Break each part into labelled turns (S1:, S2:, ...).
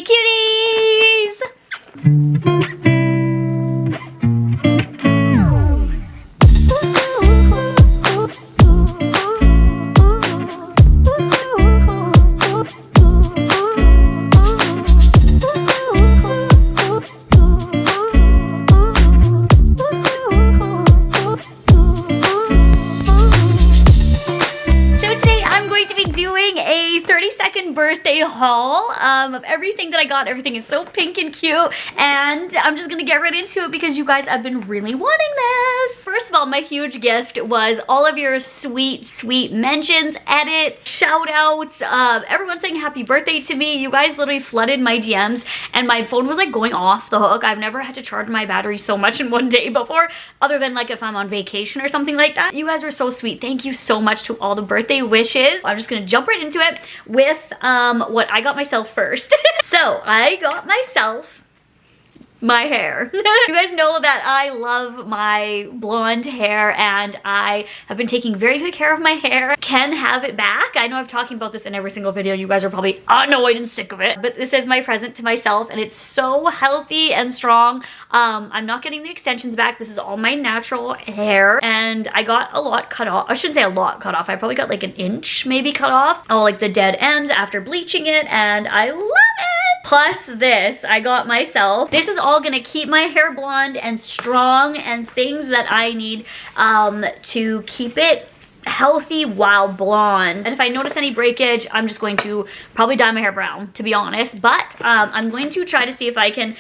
S1: birthday cuties! Birthday haul of everything that I got. Everything is so pink and cute, and I'm just gonna get right into it because you guys have been really wanting this. First of all, my huge gift was all of your sweet mentions, edits, shout outs, everyone saying happy birthday to me. You guys literally flooded my DMs and my phone was like going off the hook. I've never had to charge my battery so much in one day before, other than like if I'm on vacation or something like that. You guys were so sweet. Thank you so much to all the birthday wishes. I'm just gonna jump right into it with what I got myself first. So I got myself my hair. You guys know that I love my blonde hair and I have been taking very good care of my hair. Can have it back. I know I'm talking about this in every single video. You guys are probably annoyed and sick of it, but this is my present to myself and it's so healthy and strong. I'm not getting the extensions back. This is all my natural hair and I got a lot cut off. I shouldn't say a lot cut off. I probably got like an inch maybe cut off. Oh, like the dead ends after bleaching it, and I love it. Plus this, I got myself. This is all gonna keep my hair blonde and strong and things that I need to keep it healthy while blonde. And if I notice any breakage, I'm just going to probably dye my hair brown, to be honest. But I'm going to try to see if I can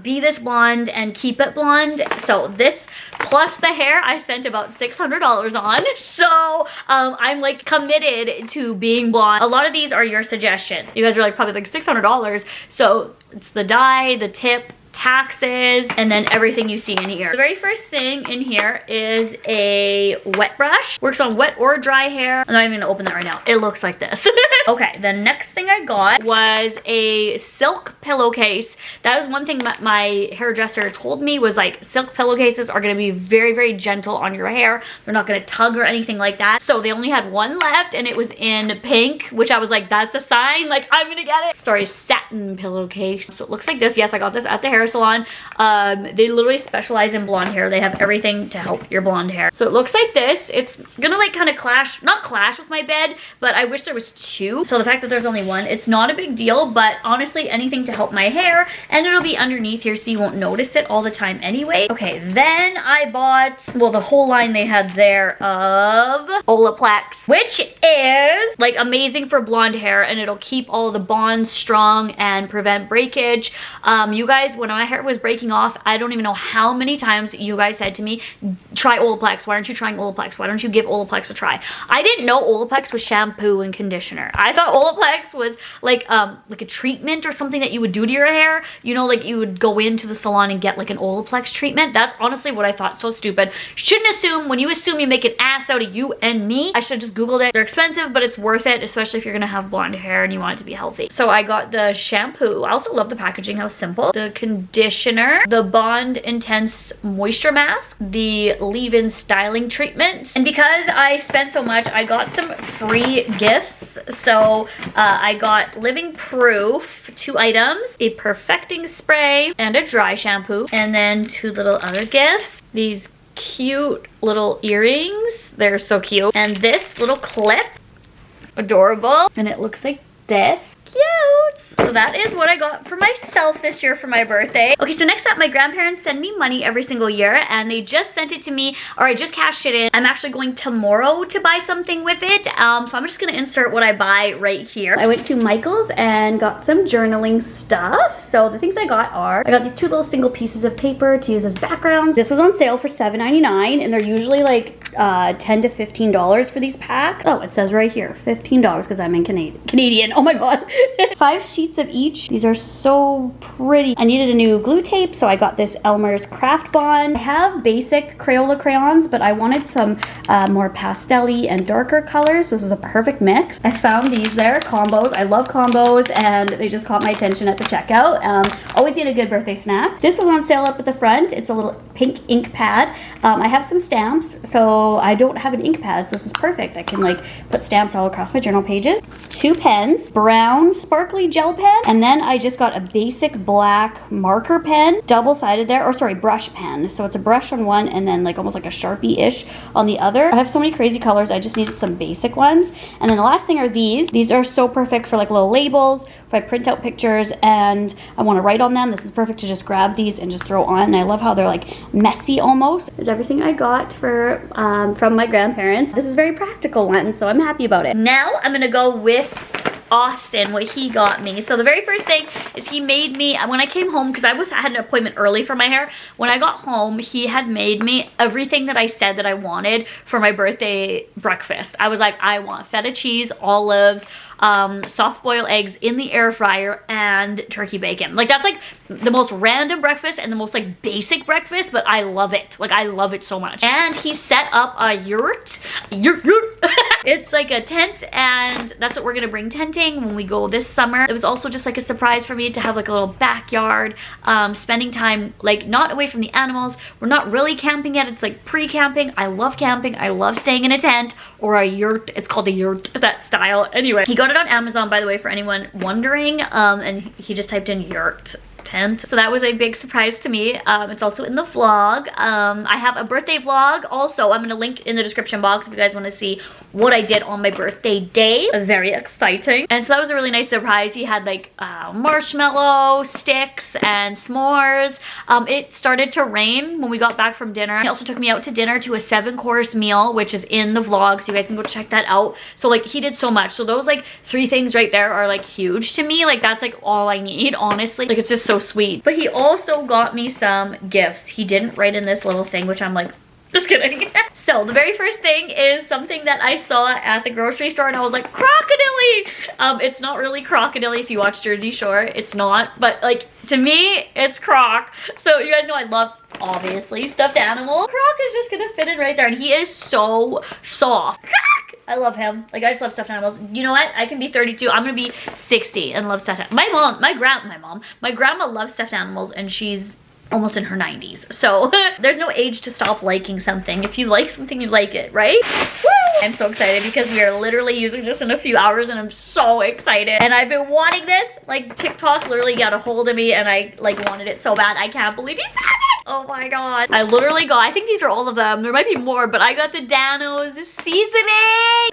S1: be this blonde and keep it blonde. So this plus the hair, I spent about $600 on. So I'm like committed to being blonde. A lot of these are your suggestions. You guys are like probably like $600. So it's the dye, the tip, taxes, and then everything you see in here. The very first thing in here is a wet brush. Works on wet or dry hair. I'm not even gonna open that right now. It looks like this. Okay, the next thing I got was a silk pillowcase. That is one thing that my hairdresser told me, was like silk pillowcases are gonna be very gentle on your hair. They're not gonna tug or anything like that. So they only had one left and it was in pink, which I was like, that's a sign, like I'm gonna get it. Sorry, satin pillowcase. So it looks like this. Yes, I got this at the hair salon. They literally specialize in blonde hair. They have everything to help your blonde hair. So it looks like this. It's gonna like kind of not clash with my bed, but I wish there was two. So the fact that there's only one, it's not a big deal, but honestly anything to help my hair, and it'll be underneath here so you won't notice it all the time anyway. Okay, then I bought, well, the whole line they had there of Olaplex, which is like amazing for blonde hair, and it'll keep all the bonds strong and prevent breakage. You guys, when my hair was breaking off, I don't even know how many times you guys said to me, try Olaplex. Why aren't you trying Olaplex? Why don't you give Olaplex a try? I didn't know Olaplex was shampoo and conditioner. I thought Olaplex was like a treatment or something that you would do to your hair. You know, like you would go into the salon and get like an Olaplex treatment. That's honestly what I thought. So stupid. Shouldn't assume. When you assume, you make an ass out of you and me. I should have just Googled it. They're expensive, but it's worth it, especially if you're gonna have blonde hair and you want it to be healthy. So I got the shampoo. I also love the packaging, how simple. The conditioner, the Bond Intense Moisture Mask, the leave-in styling treatment. And because I spent so much, I got some free gifts. So I got Living Proof, 2 items, a perfecting spray, and a dry shampoo. And then 2 little other gifts. These cute little earrings. They're so cute. And this little clip. Adorable. And it looks like this. Cute. So that is what I got for myself this year for my birthday. Okay, so next up, my grandparents send me money every single year, and they just sent it to me, or I just cashed it in. I'm actually going tomorrow to buy something with it, so I'm just gonna insert what I buy right here. I went to Michael's and got some journaling stuff. So the things I got are, I got these 2 little single pieces of paper to use as backgrounds. This was on sale for $7.99, and they're usually like $10 to $15 for these packs. Oh, it says right here, $15 because I'm in Canadian. Oh my god. 5 sheets of each. These are so pretty. I needed a new glue tape, so I got this Elmer's Craft Bond. I have basic Crayola crayons, but I wanted some more pastel-y and darker colors. So this was a perfect mix. I found these there, combos. I love combos, and they just caught my attention at the checkout. Always need a good birthday snack. This was on sale up at the front. It's a little pink ink pad. I have some stamps, so I don't have an ink pad, so this is perfect. I can like put stamps all across my journal pages. 2 pens, brown brown sparkly gel pen. And then I just got a basic black marker pen, double-sided there, or sorry, brush pen. So it's a brush on one and then like almost like a Sharpie-ish on the other. I have so many crazy colors, I just needed some basic ones. And then the last thing are these. These are so perfect for like little labels, if I print out pictures and I want to write on them. This is perfect to just grab these and just throw on. And I love how they're like messy almost. This is everything I got for from my grandparents. This is a very practical one, so I'm happy about it. Now I'm gonna go with Austin, what he got me. So the very first thing is he made me, when I came home, because I had an appointment early for my hair, when I got home, he had made me everything that I said that I wanted for my birthday breakfast. I was like, I want feta cheese, olives, soft boiled eggs in the air fryer, and turkey bacon. Like, that's like the most random breakfast and the most like basic breakfast, but I love it. Like, I love it so much. And he set up a yurt. It's like a tent, and that's what we're gonna bring tenting when we go this summer. It was also just like a surprise for me to have like a little backyard, spending time like not away from the animals. We're not really camping yet. It's like pre-camping. I love camping. I love staying in a tent or a yurt. It's called a yurt, that style. Anyway, he got it on Amazon, by the way, for anyone wondering, and he just typed in yurt tent. So that was a big surprise to me. It's also in the vlog. I have a birthday vlog also. I'm going to link in the description box if you guys want to see what I did on my birthday day. Very exciting. And so that was a really nice surprise. He had like marshmallow sticks and s'mores. It started to rain when we got back from dinner. He also took me out to dinner to a 7-course meal, which is in the vlog, so you guys can go check that out. So like, he did so much. So those like 3 things right there are like huge to me. Like, that's like all I need, honestly. Like, it's just so sweet. But he also got me some gifts. He didn't write in this little thing, which I'm like, just kidding. So the very first thing is something that I saw at the grocery store, and I was like, crocodile. It's not really crocodile if you watch Jersey Shore. It's not, but like, to me, it's croc. So you guys know I love, obviously, stuffed animal. Croc is just gonna fit in right there, and he is so soft. Croc! I love him. Like, I just love stuffed animals. You know what? I can be 32. I'm gonna be 60 and love stuffed animals. My grandma loves stuffed animals, and she's almost in her 90s. So there's no age to stop liking something. If you like something, you like it, right? Woo! I'm so excited because we are literally using this in a few hours, and I'm so excited. And I've been wanting this. Like, TikTok literally got a hold of me, and I like wanted it so bad. I can't believe he found it. Oh my god. I literally got, I think these are all of them. There might be more, but I got the Danos seasoning.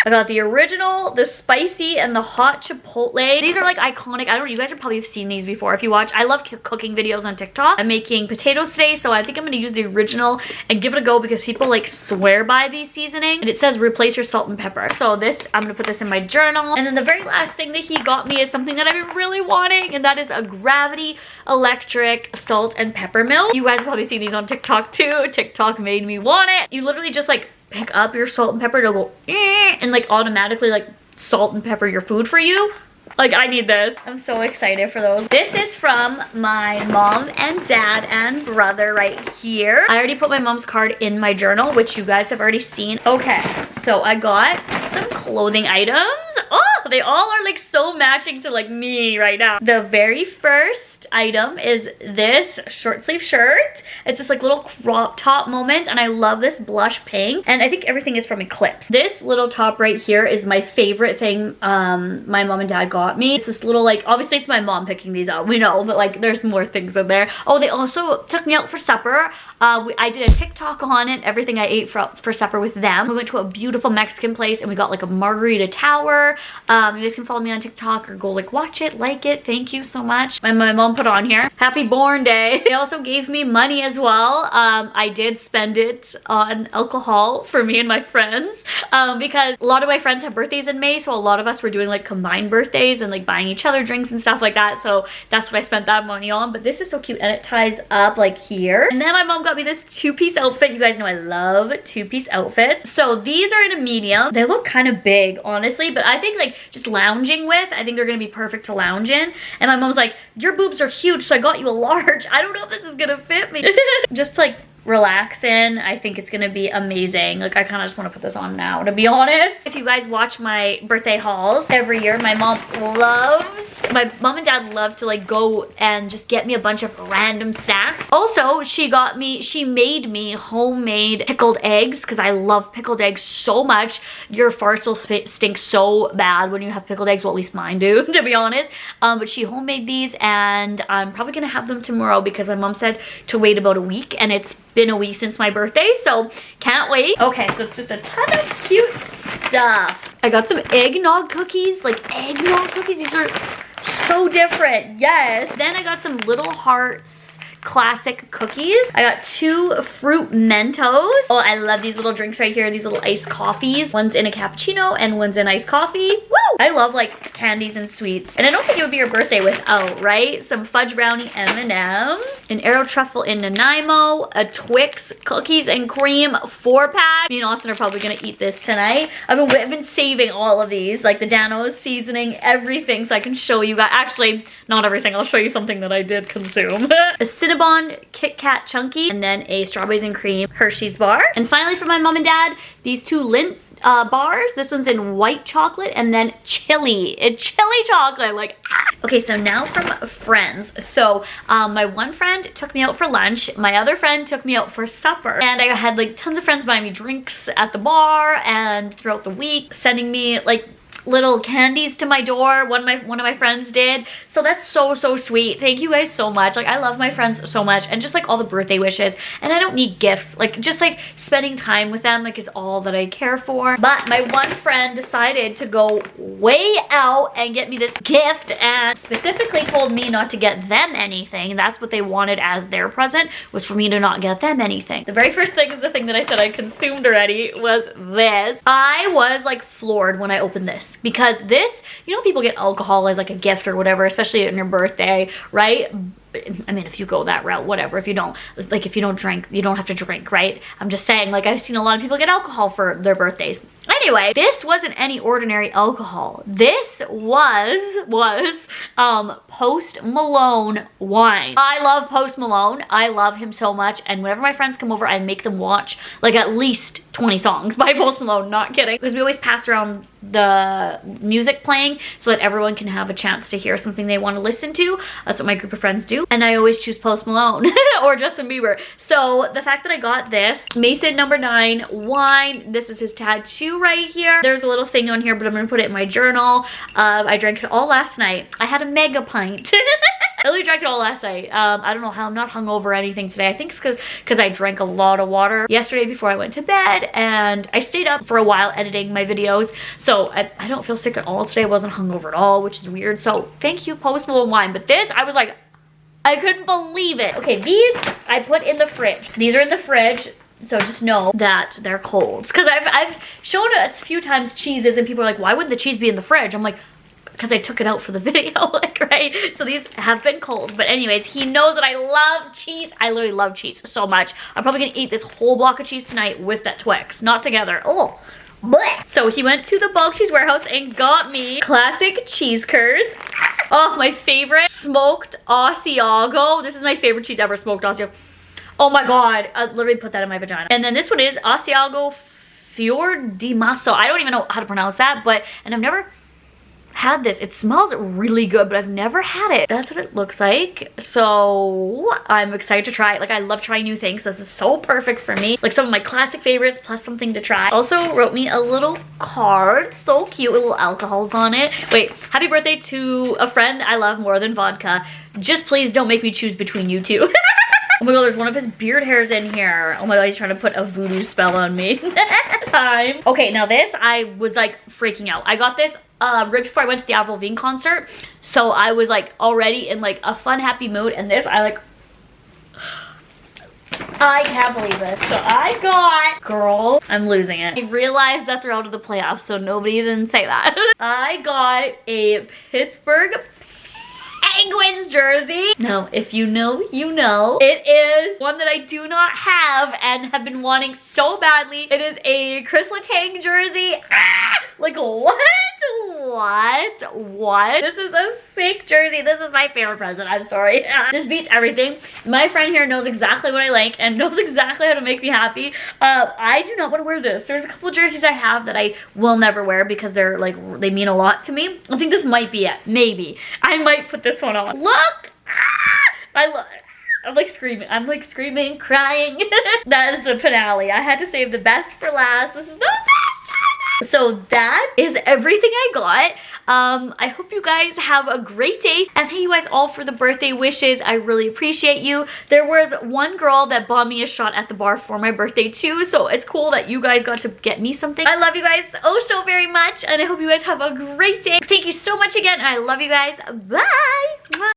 S1: I got the original, the spicy, and the hot chipotle. These are like iconic. I don't know, you guys have probably seen these before if you watch. I love cooking videos on TikTok. I'm making potatoes today, so I think I'm gonna use the original and give it a go because people like swear by these seasoning. And it says replace your salt and pepper. So this, I'm gonna put this in my journal. And then the very last thing that he got me is something that I've been really wanting, and that is a Gravity electric salt and pepper mill. You guys have probably seen these on TikTok too. TikTok made me want it. You literally just like pick up your salt and pepper to go and like automatically like salt and pepper your food for you. Like, I need this. I'm so excited for those. This is from my mom and dad and brother right here. I already put my mom's card in my journal, which you guys have already seen. Okay, so I got some clothing items. Oh, they all are like so matching to like me right now. The very first item is this short sleeve shirt. It's this like little crop top moment, and I love this blush pink, and I think everything is from Eclipse. This little top right here is my favorite thing my mom and dad got me. It's this little like, obviously it's my mom picking these out, we know, but like there's more things in there. Oh, they also took me out for supper. I did a TikTok on it, everything I ate for supper with them. We went to a beautiful Mexican place, and we got like a margarita tower. You guys can follow me on TikTok or go like watch it, like it. Thank you so much. My mom put on here, happy born day. They also gave me money as well. I did spend it on alcohol for me and my friends, because a lot of my friends have birthdays in May, so a lot of us were doing like combined birthdays and like buying each other drinks and stuff like that. So that's what I spent that money on. But this is so cute, and it ties up like here. And then my mom got me this 2-piece outfit. You guys know I love 2-piece outfits. So these are in a medium. They look kind of big, honestly, but I think like just lounging with, I think they're gonna be perfect to lounge in. And my mom's like, your boobs are huge, so I got you a large. I don't know if this is gonna fit me. Just like relax in. I think it's gonna be amazing. Like, I kind of just want to put this on now, to be honest. If you guys watch my birthday hauls every year, my mom and dad love to like go and just get me a bunch of random snacks. Also, she made me homemade pickled eggs because I love pickled eggs so much. Your farts will stink so bad when you have pickled eggs. Well, at least mine do, to be honest. But she homemade these, and I'm probably gonna have them tomorrow because my mom said to wait about a week, and it's been a week since my birthday, so can't wait. Okay, so it's just a ton of cute stuff. I got some eggnog cookies, like eggnog cookies. These are so different, yes. Then I got some Little Hearts classic cookies. I got 2 fruit Mentos. Oh, I love these little drinks right here, these little iced coffees. One's in a cappuccino and one's in iced coffee. Woo! I love like candies and sweets. And I don't think it would be your birthday without, right? Some fudge brownie M&Ms, an Aero truffle in Nanaimo, a Twix cookies and cream 4-pack. Me and Austin are probably gonna eat this tonight. I've been saving all of these, like the Dano's seasoning, everything, so I can show you guys. Actually, not everything. I'll show you something that I did consume. A Cinnabon Kit Kat Chunky, and then a strawberries and cream Hershey's bar. And finally for my mom and dad, these 2 Lindt bars. This one's in white chocolate and then chili. It's chili chocolate, like ah. Okay, so now from friends. So my one friend took me out for lunch. My other friend took me out for supper. And I had like tons of friends buying me drinks at the bar and throughout the week, sending me like little candies to my door. One of my friends did, so that's so sweet. Thank you guys so much. Like, I love my friends so much, and just like all the birthday wishes, and I don't need gifts. Like, just like spending time with them like is all that I care for. But my one friend decided to go way out and get me this gift, and specifically told me not to get them anything. That's what they wanted as their present, was for me to not get them anything. The very first thing is the thing that I said I consumed already, was this. I was like floored when I opened this. Because this, you know, people get alcohol as like a gift or whatever, especially on your birthday, right? I mean, if you go that route, whatever. If you don't, like, if you don't drink, you don't have to drink, right? I'm just saying, like, I've seen a lot of people get alcohol for their birthdays. Anyway, this wasn't any ordinary alcohol. This was Post Malone wine. I love Post Malone. I love him so much, and whenever my friends come over, I make them watch like at least 20 songs by Post Malone, not kidding. Because we always pass around the music playing so that everyone can have a chance to hear something they want to listen to. That's what my group of friends do. And I always choose Post Malone or Justin Bieber. So the fact that I got this Mason No. 9 wine, this is his tattoo right here. There's a little thing on here, but I'm gonna put it in my journal. I drank it all last night. I had a mega pint. I literally drank it all last night. I don't know how I'm not hungover or anything today. I think it's because I drank a lot of water yesterday before I went to bed, and I stayed up for a while editing my videos. So I don't feel sick at all today. I wasn't hungover at all, which is weird. So thank you, Post Malone wine. But this, I was like, I couldn't believe it. Okay, these I put in the fridge. These are in the fridge. So just know that they're cold. Because I've shown it a few times cheeses, and people are like, why wouldn't the cheese be in the fridge? I'm like, because I took it out for the video, like, right? So these have been cold. But anyways, he knows that I love cheese. I literally love cheese so much. I'm probably gonna eat this whole block of cheese tonight with that Twix. Not together. Oh, bleh. So he went to the bulk cheese warehouse and got me classic cheese curds. Oh, my favorite, smoked Asiago. This is my favorite cheese ever, smoked Asiago. Oh my God, I literally put that in my vagina. And then this one is Asiago Fior di Maso. I don't even know how to pronounce that, and I've never had this. It smells really good, but I've never had it. That's what it looks like. So I'm excited to try it. Like, I love trying new things. So this is so perfect for me. Like, some of my classic favorites plus something to try. Also wrote me a little card. So cute with little alcohols on it. Wait, happy birthday to a friend I love more than vodka. Just please don't make me choose between you two. Oh my God, there's one of his beard hairs in here. Oh my God, he's trying to put a voodoo spell on me. Time. Okay, now this, I was like freaking out. I got this right before I went to the Avril Lavigne concert. So I was like already in like a fun, happy mood. And this, I can't believe this. So I got, girl, I'm losing it. I realized that they're out of the playoffs, so nobody even say that. I got a Pittsburgh Penguins jersey. Now, if you know, you know. It is one that I do not have and have been wanting so badly. It is a Chris Letang jersey. Ah, like, what? What? This is a sick jersey. This is my favorite present. I'm sorry. This beats everything. My friend here knows exactly what I like and knows exactly how to make me happy. I do not want to wear this. There's a couple jerseys I have that I will never wear because they're like, they mean a lot to me. I think this might be it. Maybe. I might put this one on. Look! I'm like screaming, crying. That is the finale. I had to save the best for last. This is the best jersey. So that is everything I got. I hope you guys have a great day, and thank you guys all for the birthday wishes. I really appreciate you. There was one girl that bought me a shot at the bar for my birthday too, so it's cool that you guys got to get me something. I love you guys oh so very much, and I hope you guys have a great day. Thank you so much again, and I love you guys. Bye.